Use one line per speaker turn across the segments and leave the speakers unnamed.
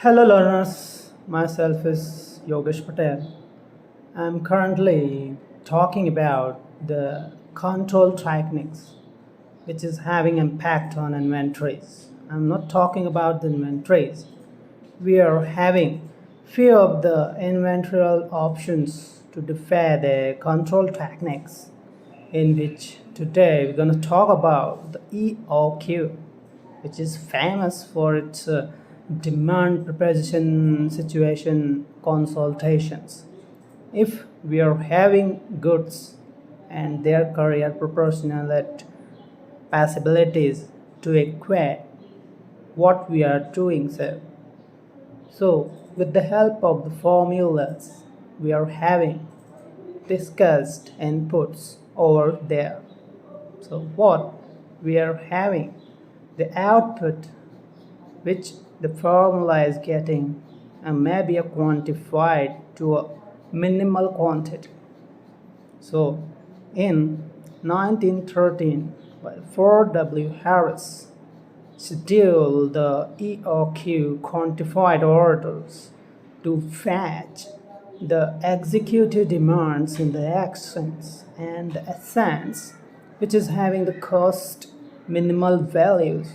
Hello learners, myself is Yogesh Patel. I'm currently talking about the control techniques which is having impact on inventories. I'm not talking about the inventories. We are having few of the inventorial options to define the control techniques in which today we're going to talk about the EOQ, which is famous for its demand proposition situation consultations. If we are having goods and their career proportionality possibilities to equate what we are doing so with the help of the formulas we are having discussed inputs over there. So what we are having, the output which the formula is getting may be quantified to a minimal quantity. So in 1913, by 4W. Harris scheduled the EOQ quantified orders to fetch the executive demands in the actions and the essence, which is having the cost minimal values,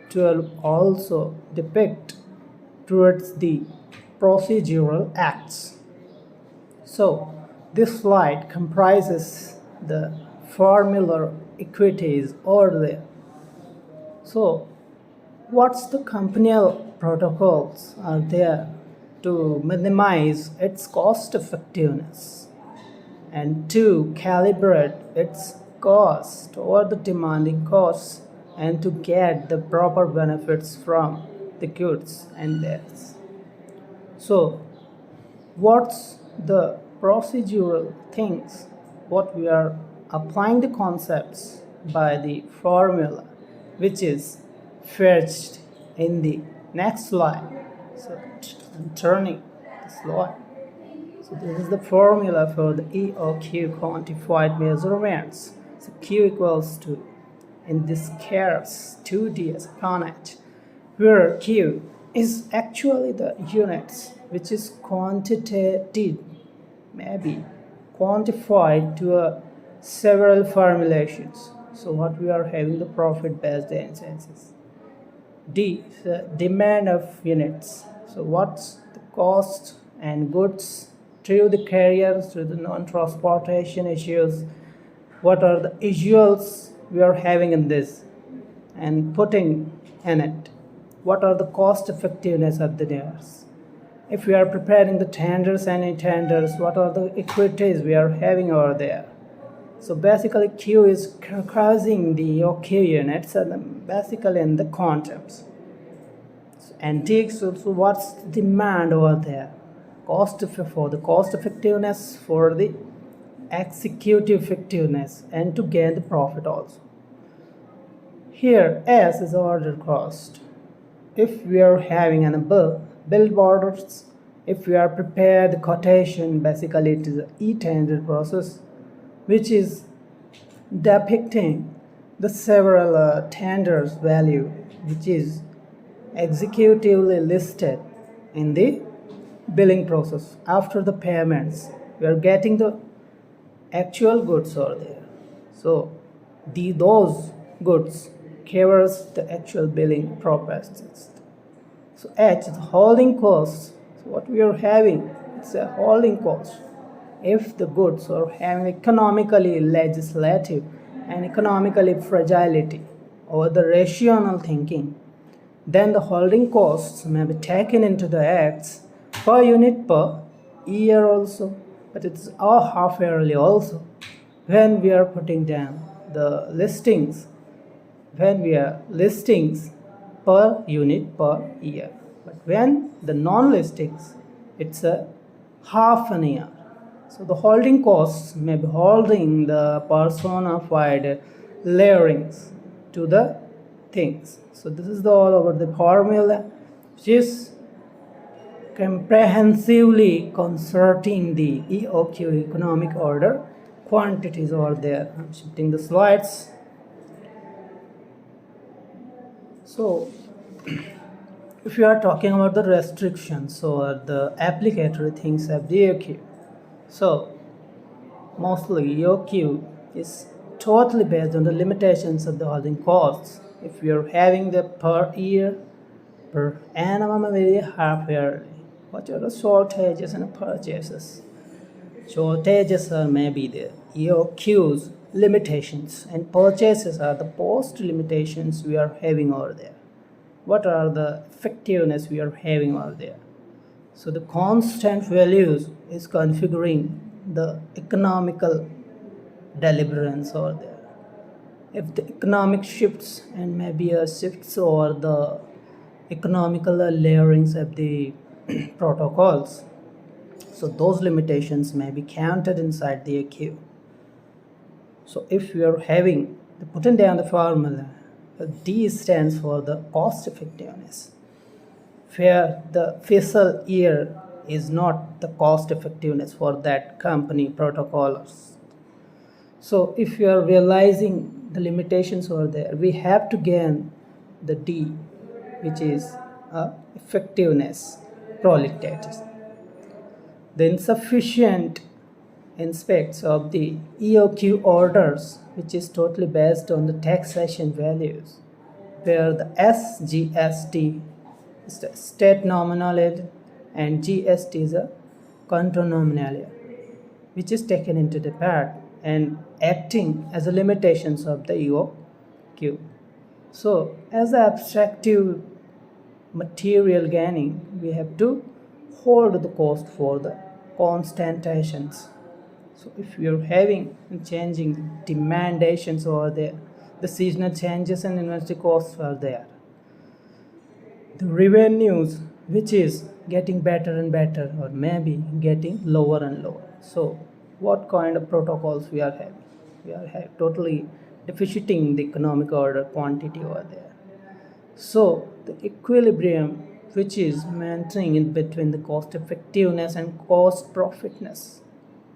to also depict towards the procedural acts. So this slide comprises the formular equities over there. So what's the companial protocols are there to minimize its cost effectiveness and to calibrate its cost or the demanding costs and to get the proper benefits from the goods and theirs. So what's the procedural things what we are applying the concepts by the formula which is fetched in the next slide. So I'm turning the slide. So this is the formula for the EOQ quantified measurements. So Q equals to, in this case, 2ds upon h, where Q is actually the units which is quantitative, maybe quantified to several formulations. So what we are having the profit based instances. D, the demand of units. So what's the cost and goods through the carriers, through the non-transportation issues, what are the issues we are having in this and putting in it, what are the cost effectiveness of the theirs. If we are preparing the tenders and tenders, what are the equities we are having over there. So basically Q is causing the OQ units and basically in the quantums. And T is also what's the demand over there. Cost for the cost effectiveness, for the executive effectiveness, and to gain the profit also. Here S is order cost. If we are having a bill orders, if we are prepared the quotation, basically it is an e-tender process which is depicting the several tenders value which is executively listed in the billing process. After the payments we are getting the actual goods over there. So those goods covers the actual billing prospectus. So H is holding costs. So what we are having, it's a holding cost. If the goods are having economically legislative and economically fragility or the rational thinking, then the holding costs may be taken into the acts per unit per year also, but it's all half yearly also when we are putting down the listings, when we are listings per unit per year. But when the non-listings, it's a half an year. So the holding costs may be holding the personified layerings to the things. So this is all over the formula which is comprehensively concerning the EOQ economic order quantities over there. I'm shifting the slides. So If you are talking about the restrictions or the applicatory things of the EOQ, so mostly EOQ is totally based on the limitations of the holding costs. If you're having the per year, per annum, maybe half yearly, what are the shortages and purchases? Shortages are maybe the EOQ's limitations, and purchases are the post limitations we are having over there. What are the effectiveness we are having over there? So the constant values is configuring the economical deliverance over there. If the economic shifts and maybe a shifts or the economical layerings of the protocols, so those limitations may be counted inside the AQ. So if we are having the putting down the formula, D stands for the cost effectiveness, where the fiscal year is not the cost effectiveness for that company protocols. So if you are realizing the limitations over there, we have to gain the D, which is effectiveness proletatus. The insufficient aspects of the EOQ orders, which is totally based on the taxation values, where the SGST is the state nominality and GST is a control nominality, which is taken into the part and acting as a limitations of the EOQ. So as abstractive material gaining, we have to hold the cost for the constantations. So if we are having changing demandations over there, the seasonal changes and inventory costs are there. The revenues, which is getting better and better, or maybe getting lower and lower. So what kind of protocols we are having? We are totally deficiting the economic order quantity over there. So the equilibrium, which is maintaining in between the cost effectiveness and cost profitness.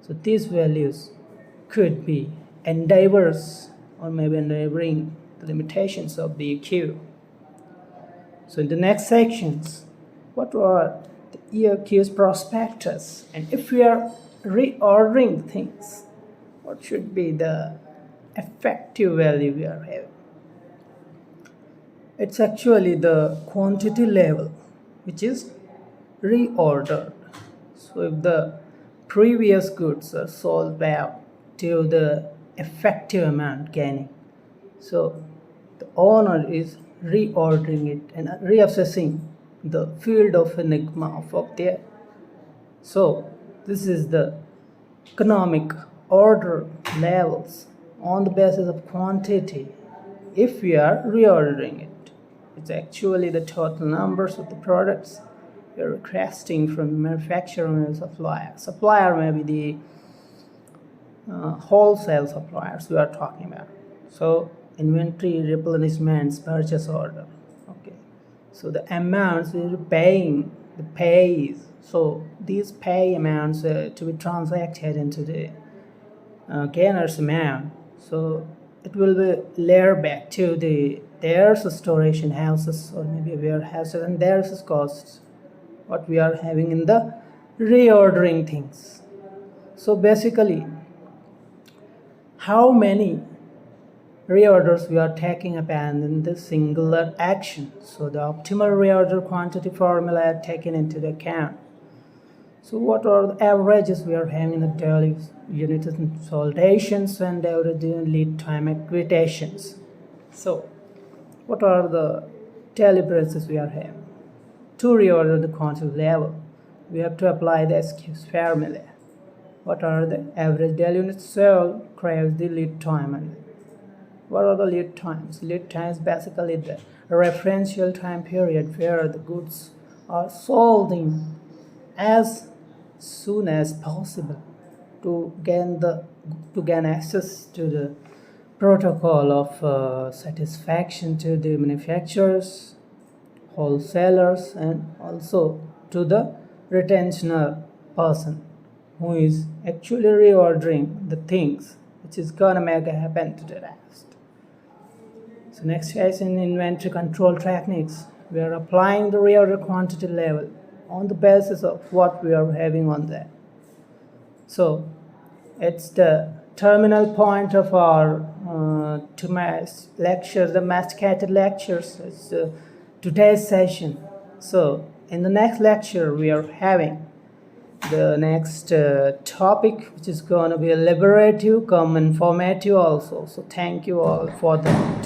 So these values could be endeavors or maybe endeavoring the limitations of the EQ. So in the next sections, what are the EOQ's prospectus? And if we are reordering things, what should be the effective value we are having? It's actually the quantity level which is reordered. So if the previous goods are sold out to the effective amount gaining, so the owner is reordering it and reassessing the field of enigma of there. So this is the economic order levels on the basis of quantity. If we are reordering it, it's actually the total numbers of the products we are requesting from the manufacturer and supplier. Supplier may be the wholesale suppliers we are talking about. So inventory replenishments, purchase order. Okay. So the amounts we are paying, the pays. So these pay amounts to be transacted into the gainer's amount. So it will be layered back to their storage houses or maybe warehouses and their costs. What we are having in the reordering things. So basically, how many reorders we are taking up and in the singular action. So the optimal reorder quantity formula are taken into the account. So what are the averages we are having in the daily unit consolidations and average lead time equitations? So what are the daily prices we are having? To reorder the quantity level, we have to apply the SQ's formula. What are the average daily units sold craves the lead time? And what are the lead times? Lead times basically the referential time period where the goods are sold in as soon as possible to gain access to the protocol of satisfaction to the manufacturers, wholesalers, and also to the retentioner person who is actually reordering the things which is gonna make happen to the rest. So next is in inventory control techniques. We are applying the real quantity level on the basis of what we are having on there. So it's the terminal point of our two lectures, the masticated lectures. It's today's session. So in the next lecture, we are having the next topic, which is going to be a liberative, come informative also. So thank you all for the